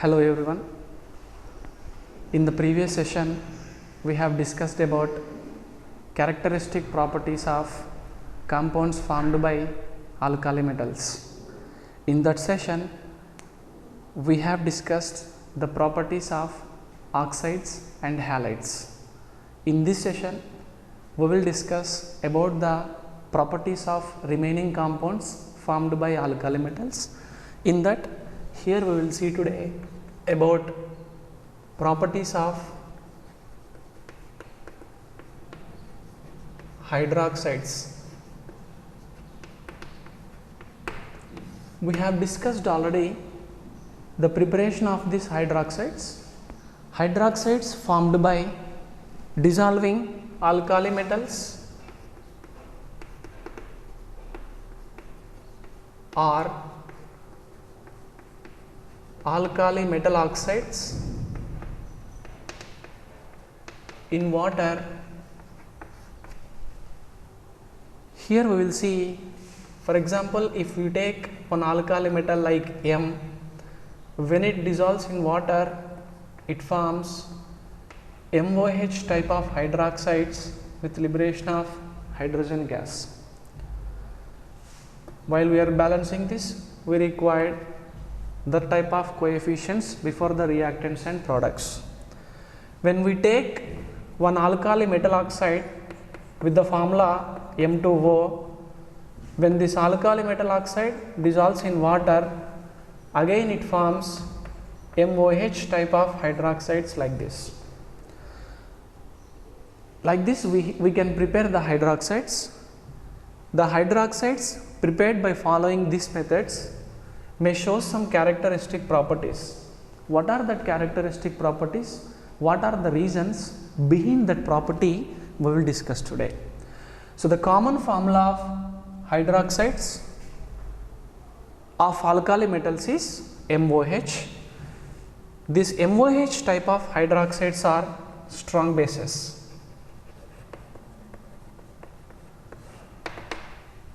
Hello everyone. In the previous session, we have discussed about characteristic properties of compounds formed by alkali metals. In that session, we have discussed the properties of oxides and halides. In this session, we will discuss about the properties of remaining compounds formed by alkali metals. In that, here we will see today about properties of hydroxides. We have discussed already the preparation of these hydroxides. Hydroxides formed by dissolving alkali metals or alkali metal oxides in water. Here we will see, for example, if we take one alkali metal like M, when it dissolves in water, it forms MOH type of hydroxides with liberation of hydrogen gas. While we are balancing this, we required the type of coefficients before the reactants and products. When we take one alkali metal oxide with the formula M2O, when this alkali metal oxide dissolves in water, again it forms MOH type of hydroxides like this. Like this we can prepare the hydroxides. The hydroxides prepared by following these methods may show some characteristic properties. What are that characteristic properties? What are the reasons behind that property we will discuss today. So, the common formula of hydroxides of alkali metals is MOH. This MOH type of hydroxides are strong bases.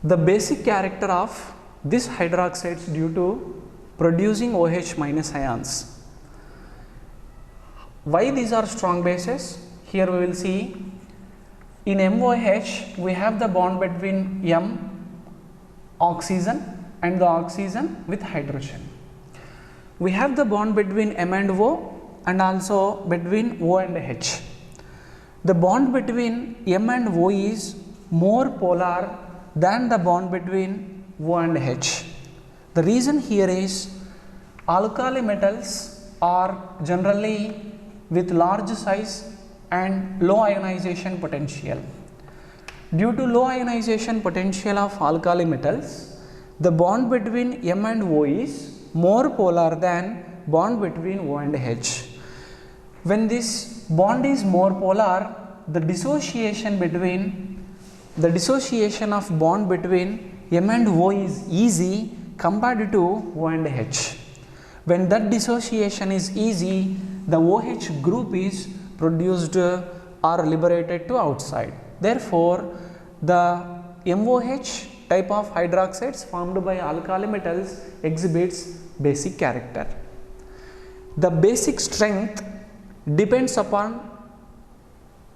The basic character of these hydroxides due to producing OH minus ions. Why these are strong bases? Here we will see in MOH we have the bond between M oxygen and the oxygen with hydrogen. We have the bond between M and O and also between O and H. The bond between M and O is more polar than the bond between O and H. The reason here is alkali metals are generally with large size and low ionization potential. Due to low ionization potential of alkali metals, the bond between M and O is more polar than bond between O and H. When this bond is more polar, the dissociation of bond between M and O is easy compared to O and H. When that dissociation is easy, the OH group is produced or liberated to outside. Therefore, the MOH type of hydroxides formed by alkali metals exhibits basic character. The basic strength depends upon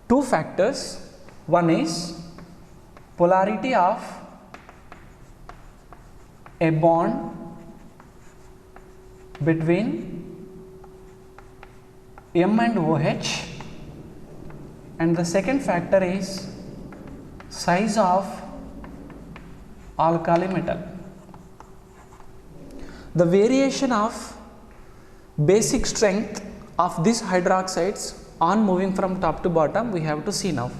two factors. One is polarity of a bond between M and OH, and the second factor is size of alkali metal. The variation of basic strength of these hydroxides on moving from top to bottom we have to see now.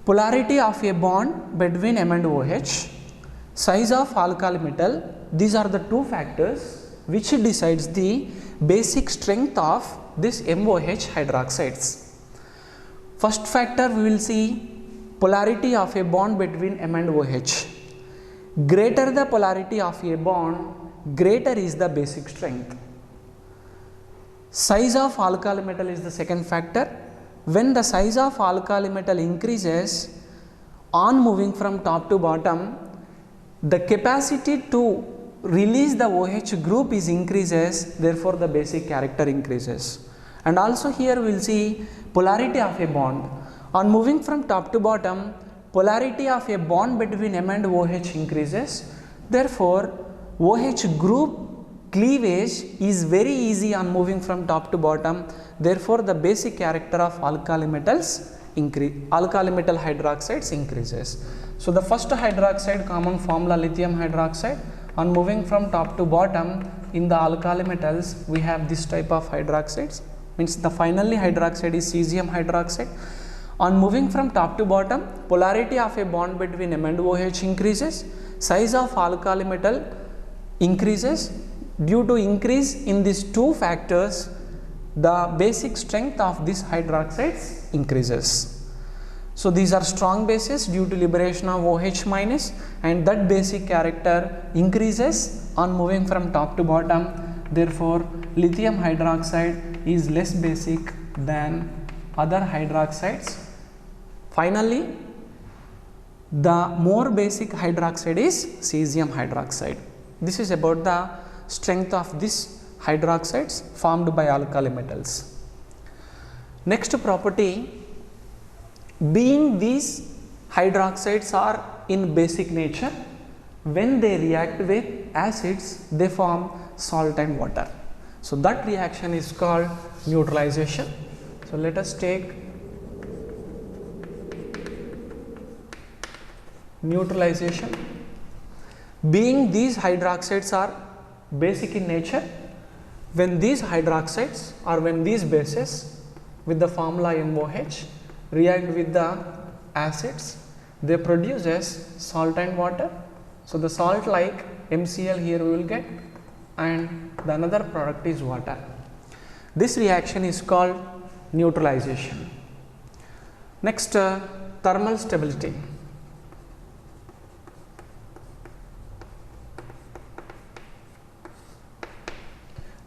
Polarity of a bond between M and OH, size of alkali metal, these are the two factors which decides the basic strength of this MOH hydroxides. First factor we will see polarity of a bond between M and OH. Greater the polarity of a bond, greater is the basic strength. Size of alkali metal is the second factor. When the size of alkali metal increases on moving from top to bottom, the capacity to release the OH group is increases, therefore the basic character increases. And also here we will see polarity of a bond. On moving from top to bottom, polarity of a bond between M and OH increases, therefore OH group cleavage is very easy on moving from top to bottom, therefore the basic character of alkali metals alkali metal hydroxides increases. So the first hydroxide common formula lithium hydroxide. On moving from top to bottom in the alkali metals we have this type of hydroxides, means the finally hydroxide is cesium hydroxide. On moving from top to bottom, polarity of a bond between M and OH increases, size of alkali metal increases. Due to increase in these two factors, the basic strength of these hydroxides increases. So these are strong bases due to liberation of OH minus, and that basic character increases on moving from top to bottom. Therefore, lithium hydroxide is less basic than other hydroxides. Finally, the more basic hydroxide is cesium hydroxide. This is about the strength of these hydroxides formed by alkali metals. Next property, being these hydroxides are in basic nature, when they react with acids they form salt and water. So that reaction is called neutralization. So let us take neutralization. Being these hydroxides are basic in nature, when these hydroxides or when these bases with the formula MOH react with the acids, they produces salt and water. So the salt like MCl here we will get, and the another product is water. This reaction is called neutralization. Next, thermal stability.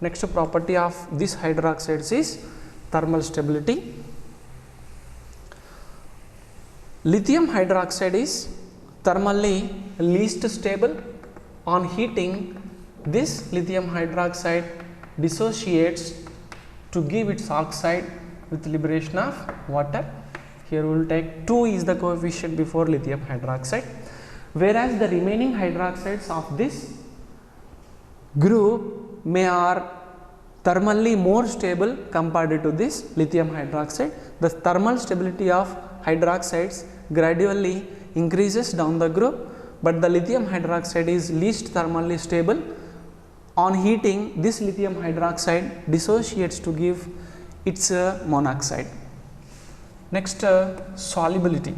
Next property of these hydroxides is thermal stability. Lithium hydroxide is thermally least stable. On heating, this lithium hydroxide dissociates to give its oxide with liberation of water. Here we will take 2 is the coefficient before lithium hydroxide, whereas the remaining hydroxides of this group may are thermally more stable compared to this lithium hydroxide. The thermal stability of hydroxides gradually increases down the group, but the lithium hydroxide is least thermally stable. On heating, this lithium hydroxide dissociates to give its monoxide. Next, solubility.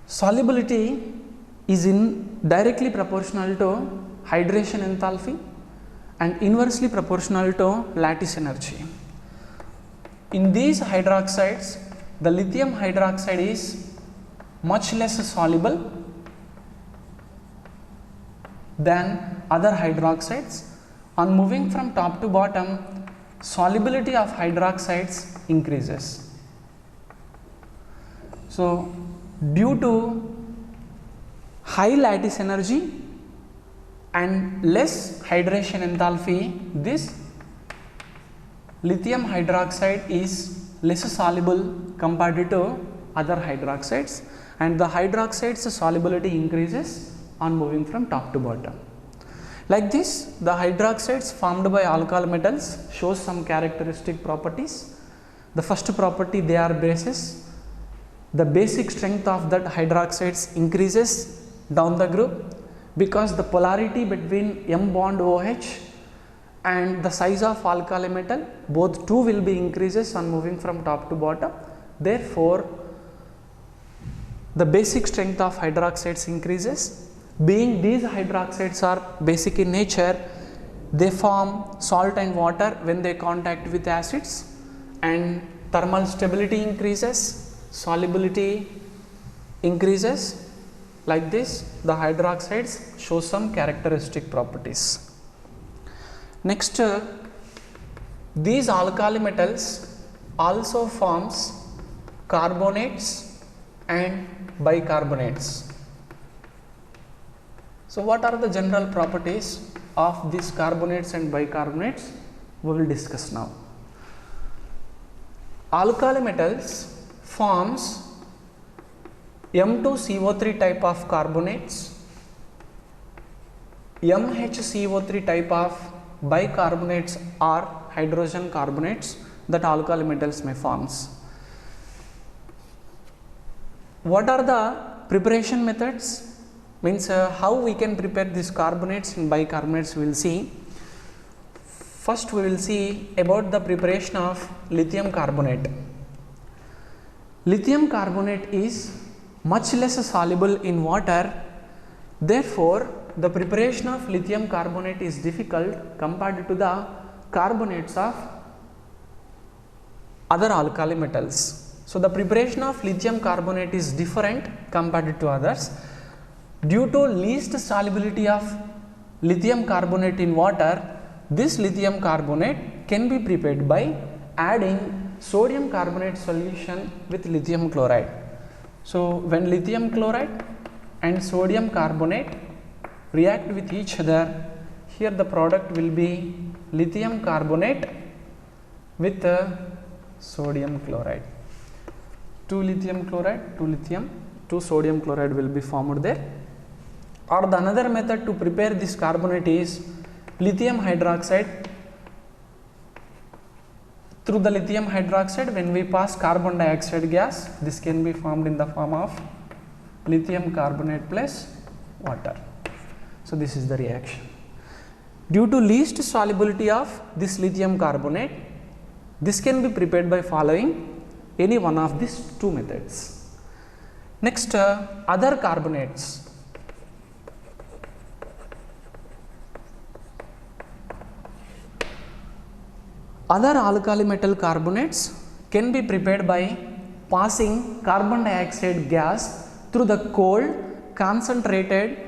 Solubility is directly proportional to hydration enthalpy and inversely proportional to lattice energy. In these hydroxides, the lithium hydroxide is much less soluble than other hydroxides. On moving from top to bottom, solubility of hydroxides increases. So due to high lattice energy and less hydration enthalpy, this lithium hydroxide is less soluble compared to other hydroxides, and the hydroxide's solubility increases on moving from top to bottom. Like this, the hydroxides formed by alkali metals show some characteristic properties. The first property, they are bases. The basic strength of that hydroxides increases down the group because the polarity between M bond OH and the size of alkali metal, both two will be increases on moving from top to bottom. Therefore, the basic strength of hydroxides increases. Being these hydroxides are basic in nature, they form salt and water when they contact with acids, and thermal stability increases, solubility increases. Like this, the hydroxides show some characteristic properties. Next, these alkali metals also forms carbonates and bicarbonates. So what are the general properties of these carbonates and bicarbonates? We will discuss now. Alkali metals forms M2CO3 type of carbonates, MHCO3 type of bicarbonates or hydrogen carbonates that alkali metals may forms. What are the preparation methods? Means how we can prepare these carbonates and bicarbonates we will see. First we will see about the preparation of lithium carbonate. Lithium carbonate is much less soluble in water, therefore the preparation of lithium carbonate is difficult compared to the carbonates of other alkali metals. So the preparation of lithium carbonate is different compared to others. Due to least solubility of lithium carbonate in water, this lithium carbonate can be prepared by adding sodium carbonate solution with lithium chloride. So when lithium chloride and sodium carbonate react with each other, here the product will be lithium carbonate with sodium chloride. 2 lithium chloride, 2 sodium chloride will be formed there. Or the another method to prepare this carbonate is lithium hydroxide. Through the lithium hydroxide, when we pass carbon dioxide gas, this can be formed in the form of lithium carbonate plus water. So this is the reaction. Due to least solubility of this lithium carbonate, this can be prepared by following any one of these two methods. Next, other carbonates. Other alkali metal carbonates can be prepared by passing carbon dioxide gas through the cold concentrated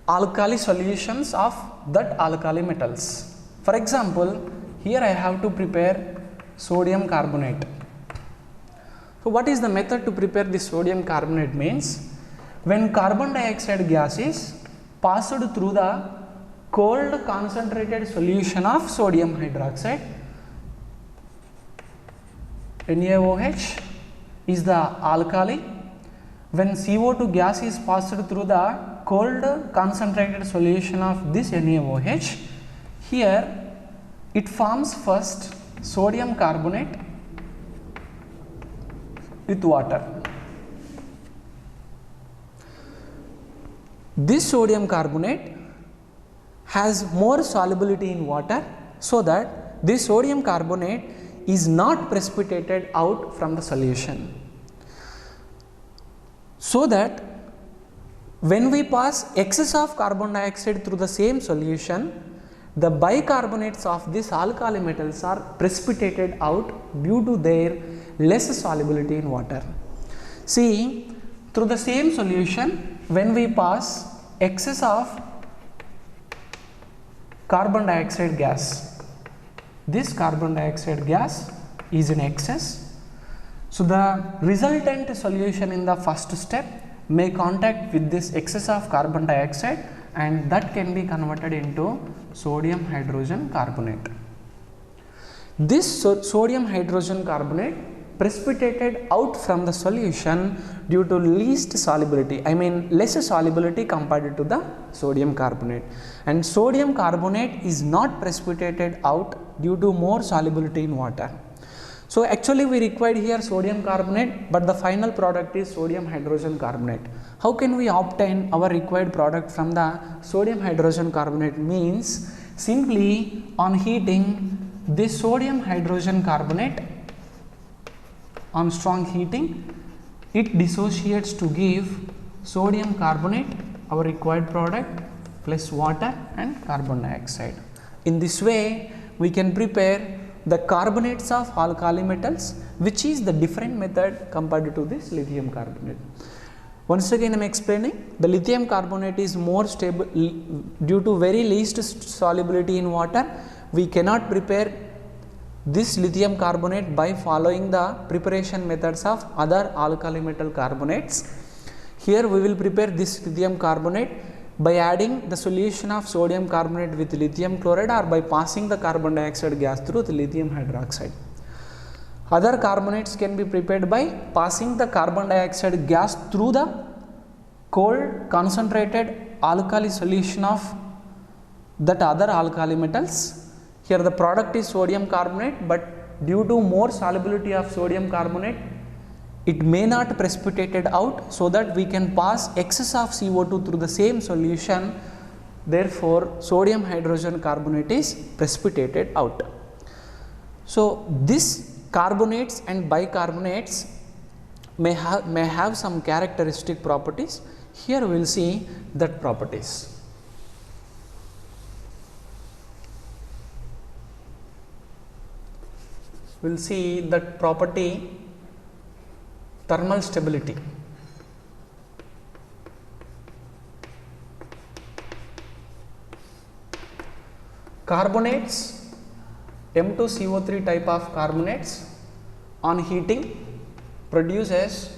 alkali solutions of that alkali metals. For example, here I have to prepare sodium carbonate. So what is the method to prepare this sodium carbonate means, when carbon dioxide gas is passed through the cold concentrated solution of sodium hydroxide, NaOH is the alkali. When CO2 gas is passed through the cold concentrated solution of this NaOH, here it forms first sodium carbonate with water. This sodium carbonate has more solubility in water, so that this sodium carbonate is not precipitated out from the solution. So that when we pass excess of carbon dioxide through the same solution, the bicarbonates of these alkali metals are precipitated out due to their less solubility in water. See, through the same solution, when we pass excess of carbon dioxide gas, this carbon dioxide gas is in excess. So the resultant solution in the first step may contact with this excess of carbon dioxide, and that can be converted into sodium hydrogen carbonate. This sodium hydrogen carbonate precipitated out from the solution due to least solubility, I mean less solubility compared to the sodium carbonate, and sodium carbonate is not precipitated out due to more solubility in water. So actually we required here sodium carbonate, but the final product is sodium hydrogen carbonate. How can we obtain our required product from the sodium hydrogen carbonate means, simply on heating this sodium hydrogen carbonate, on strong heating, it dissociates to give sodium carbonate, our required product, plus water and carbon dioxide. In this way, we can prepare the carbonates of alkali metals, which is the different method compared to this lithium carbonate. Once again I am explaining, the lithium carbonate is more stable due to very least solubility in water. We cannot prepare this lithium carbonate by following the preparation methods of other alkali metal carbonates. Here we will prepare this lithium carbonate by adding the solution of sodium carbonate with lithium chloride or by passing the carbon dioxide gas through the lithium hydroxide. Other carbonates can be prepared by passing the carbon dioxide gas through the cold concentrated alkali solution of that other alkali metals. Here the product is sodium carbonate, but due to more solubility of sodium carbonate, it may not precipitated out, so that we can pass excess of CO2 through the same solution. Therefore, sodium hydrogen carbonate is precipitated out. So, this carbonates and bicarbonates may have some characteristic properties. Here we will see that properties. We will see that property, thermal stability. Carbonates, M2CO3 type of carbonates, on heating produces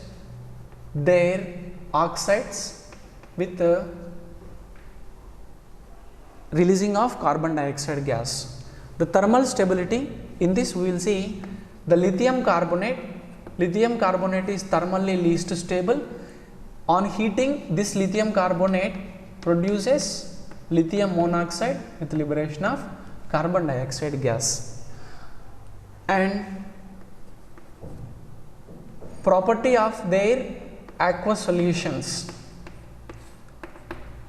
their oxides with releasing of carbon dioxide gas. The thermal stability, in this we will see the lithium carbonate is thermally least stable. On heating, this lithium carbonate produces lithium monoxide with liberation of carbon dioxide gas. And property of their aqueous solutions.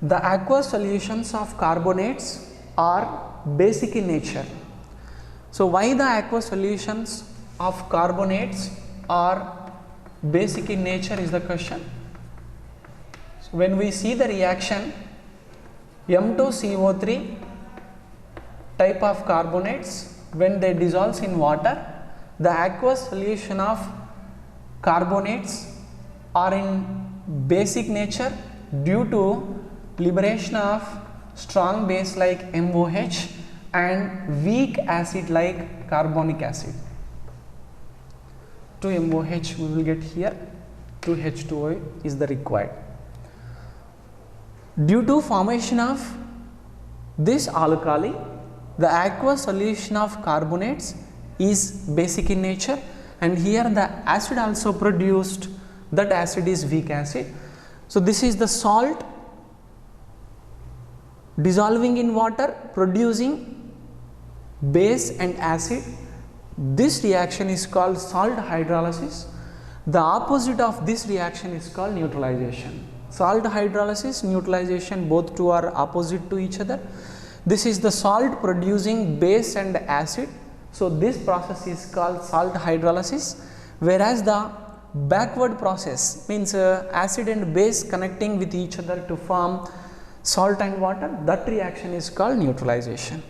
The aqueous solutions of carbonates are basic in nature. So, why the aqueous solutions of carbonates are basic in nature is the question. So, when we see the reaction, M2CO3 type of carbonates, when they dissolve in water, the aqueous solution of carbonates are in basic nature due to liberation of strong base like MOH and weak acid like carbonic acid. 2 MOH we will get here, 2 H2O is the required. Due to formation of this alkali, the aqueous solution of carbonates is basic in nature, and here the acid also produced, that acid is weak acid. So, this is the salt dissolving in water producing base and acid. This reaction is called salt hydrolysis. The opposite of this reaction is called neutralization. Salt hydrolysis, neutralization, both two are opposite to each other. This is the salt producing base and acid. So, this process is called salt hydrolysis, whereas the backward process means acid and base connecting with each other to form salt and water, that reaction is called neutralization.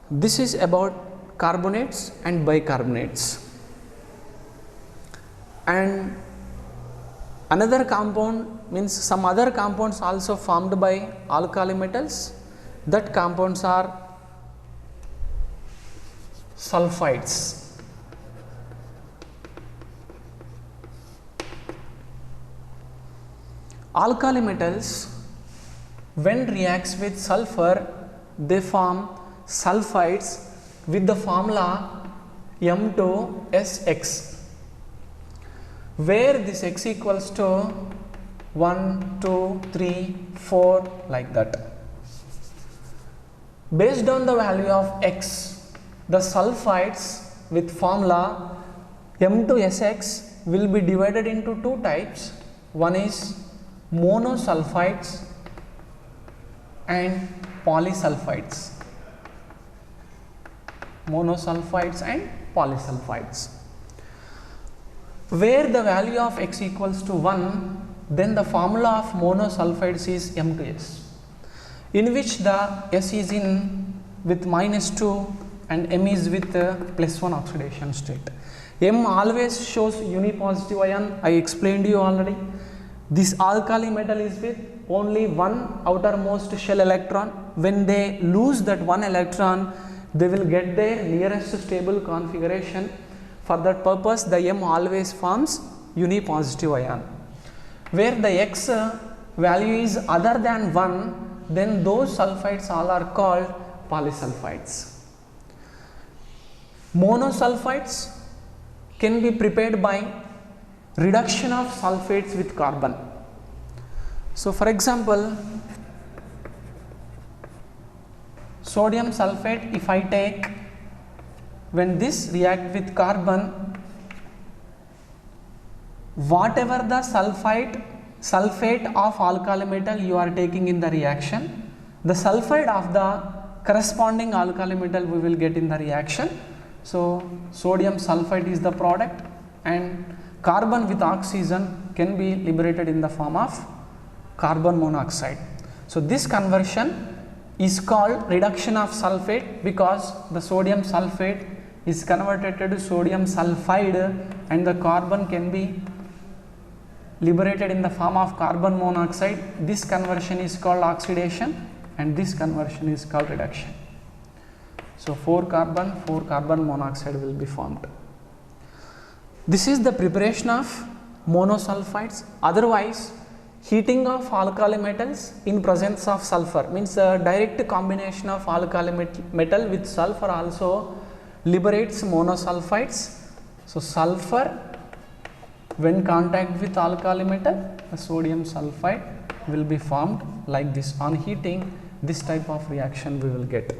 This is about carbonates and bicarbonates. And another compound means some other compounds also formed by alkali metals, that compounds are sulfides. Alkali metals, when reacts with sulfur, they form sulfides with the formula M2SX, where this X equals to 1, 2, 3, 4 like that. Based on the value of X, the sulfides with formula M2SX will be divided into two types. One is monosulfides and polysulfides. Monosulfides and polysulfides. Where the value of X equals to 1, then the formula of monosulfides is M2S, in which the S is in with -2 and M is with +1 oxidation state. M always shows unipositive ion, I explained you already. This alkali metal is with only one outermost shell electron. When they lose that one electron, they will get their nearest stable configuration. For that purpose, the M always forms unipositive ion. Where the X value is other than 1, then those sulfides all are called polysulfides. Monosulfides can be prepared by reduction of sulfates with carbon. So for example, sodium sulfate, if I take, when this react with carbon, whatever the sulfate of alkali metal you are taking in the reaction, the sulfide of the corresponding alkali metal we will get in the reaction. So sodium sulfite is the product, and carbon with oxygen can be liberated in the form of carbon monoxide. So this conversion is called reduction of sulfate, because the sodium sulfate is converted to sodium sulfide and the carbon can be liberated in the form of carbon monoxide. This conversion is called oxidation and this conversion is called reduction. So 4 carbon monoxide will be formed. This is the preparation of monosulfides. Otherwise, heating of alkali metals in presence of sulfur means a direct combination of alkali metal with sulfur also liberates monosulfides. So sulfur, when contact with alkali metal, the sodium sulfide will be formed like this. On heating, this type of reaction we will get.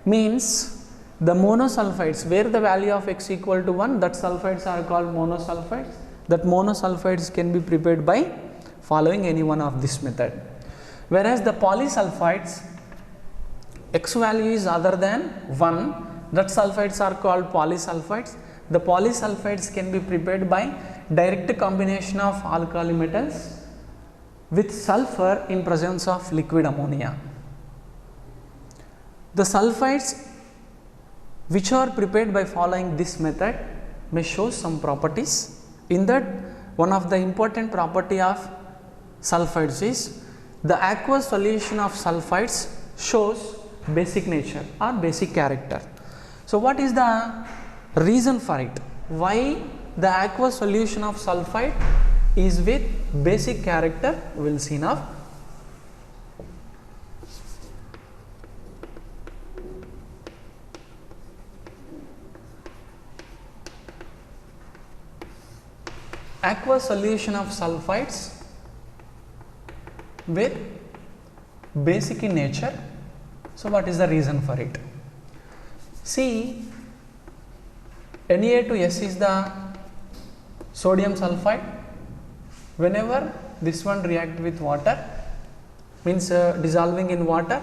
Means the monosulfides, where the value of X equal to 1, that sulfides are called monosulfides. That monosulfides can be prepared by following any one of this method. Whereas the polysulfides, X value is other than 1, that sulfides are called polysulfides. The polysulfides can be prepared by direct combination of alkali metals with sulfur in presence of liquid ammonia. The sulfides which are prepared by following this method may show some properties. In that, one of the important property of sulfides is the aqueous solution of sulfides shows basic nature or basic character. So what is the reason for it? Why the aqueous solution of sulfide is with basic character? We will see now. Aqueous solution of sulfides with basic in nature. So what is the reason for it? See, Na2S is the sodium sulfide. Whenever this one react with water, means dissolving in water,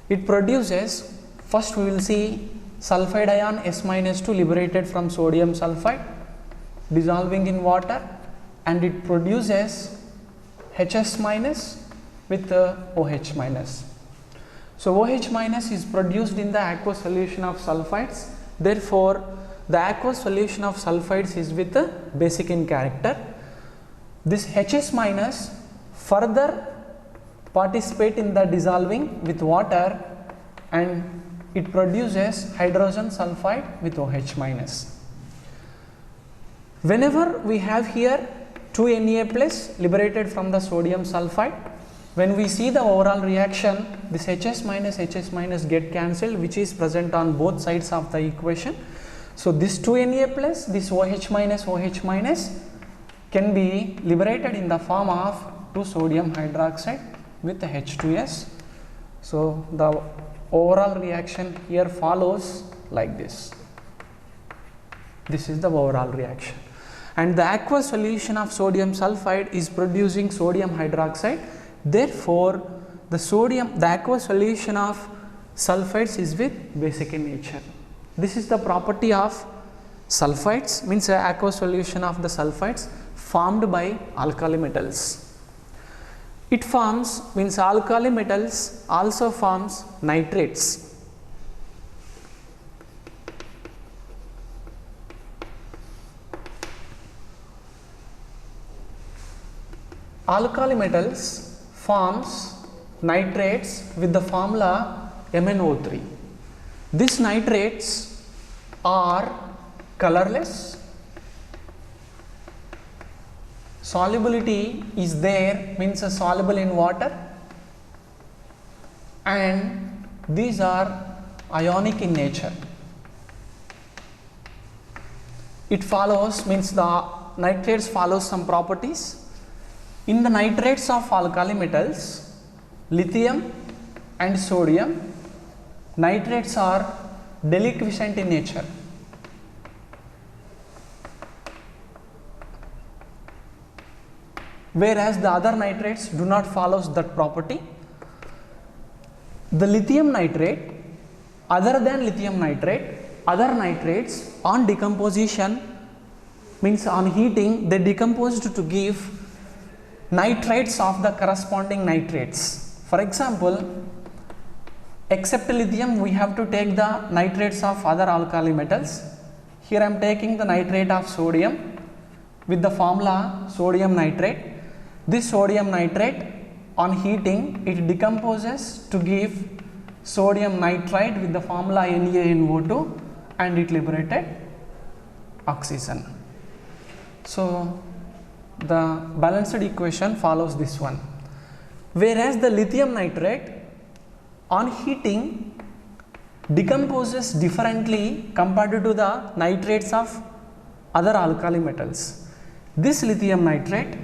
it produces, first we will see sulfide ion S-2 liberated from sodium sulfide, dissolving in water, and it produces HS- with OH-. So OH- is produced in the aqueous solution of sulfides. Therefore, the aqueous solution of sulfides is with a basic in character. This HS- further participate in the dissolving with water and it produces hydrogen sulfide with OH-. Whenever we have here 2 Na plus liberated from the sodium sulfide, when we see the overall reaction, this HS- get cancelled, which is present on both sides of the equation. So this 2 Na plus, this OH- can be liberated in the form of 2 sodium hydroxide with H2S. So the overall reaction here follows like this. This is the overall reaction. And the aqueous solution of sodium sulfide is producing sodium hydroxide. Therefore, the aqueous solution of sulfides is with basic in nature. This is the property of sulfides, means aqueous solution of the sulfides formed by alkali metals. It forms, means alkali metals also forms nitrates. Alkali metals forms nitrates with the formula MnO3. These nitrates are colorless, solubility is there, means soluble in water, and these are ionic in nature. It follows, means the nitrates follows some properties. In the nitrates of alkali metals, lithium and sodium, nitrates are deliquescent in nature. Whereas the other nitrates do not follow that property. The lithium nitrate, other than lithium nitrate, other nitrates on decomposition, means on heating, they decomposed to give nitrates of the corresponding nitrates. For example, except lithium, we have to take the nitrates of other alkali metals. Here I am taking the nitrate of sodium with the formula sodium nitrate. This sodium nitrate on heating, it decomposes to give sodium nitrite with the formula NaNO2, and it liberated oxygen. So the balanced equation follows this one. Whereas the lithium nitrate on heating decomposes differently compared to the nitrates of other alkali metals. This lithium nitrate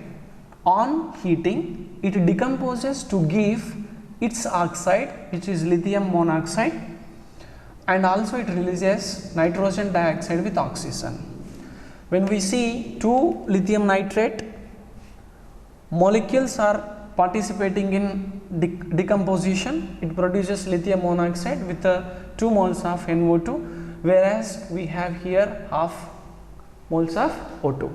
on heating, it decomposes to give its oxide, which is lithium monoxide, and also it releases nitrogen dioxide with oxygen. When we see two lithium nitrate molecules are participating in decomposition, it produces lithium monoxide with 2 moles of NO2, whereas we have here half moles of O2.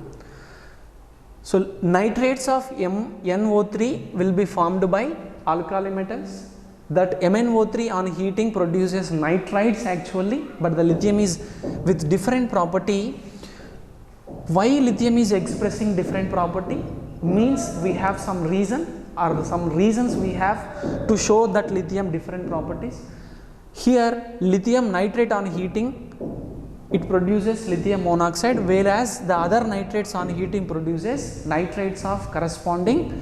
So nitrates of MnO3 will be formed by alkali metals. That MnO3 on heating produces nitrites actually, but the lithium is with different property. Why lithium is expressing different property means we have some reason, or some reasons we have to show that lithium different properties. Here lithium nitrate on heating, it produces lithium monoxide, whereas the other nitrates on heating produces nitrates of corresponding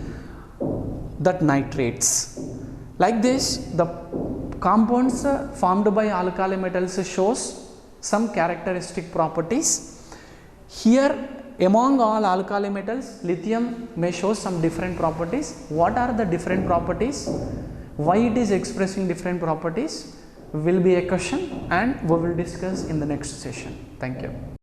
that nitrates. Like this, the compounds formed by alkali metals shows some characteristic properties. Here among all alkali metals, lithium may show some different properties. What are the different properties? Why it is expressing different properties will be a question, and we will discuss in the next session. Thank you.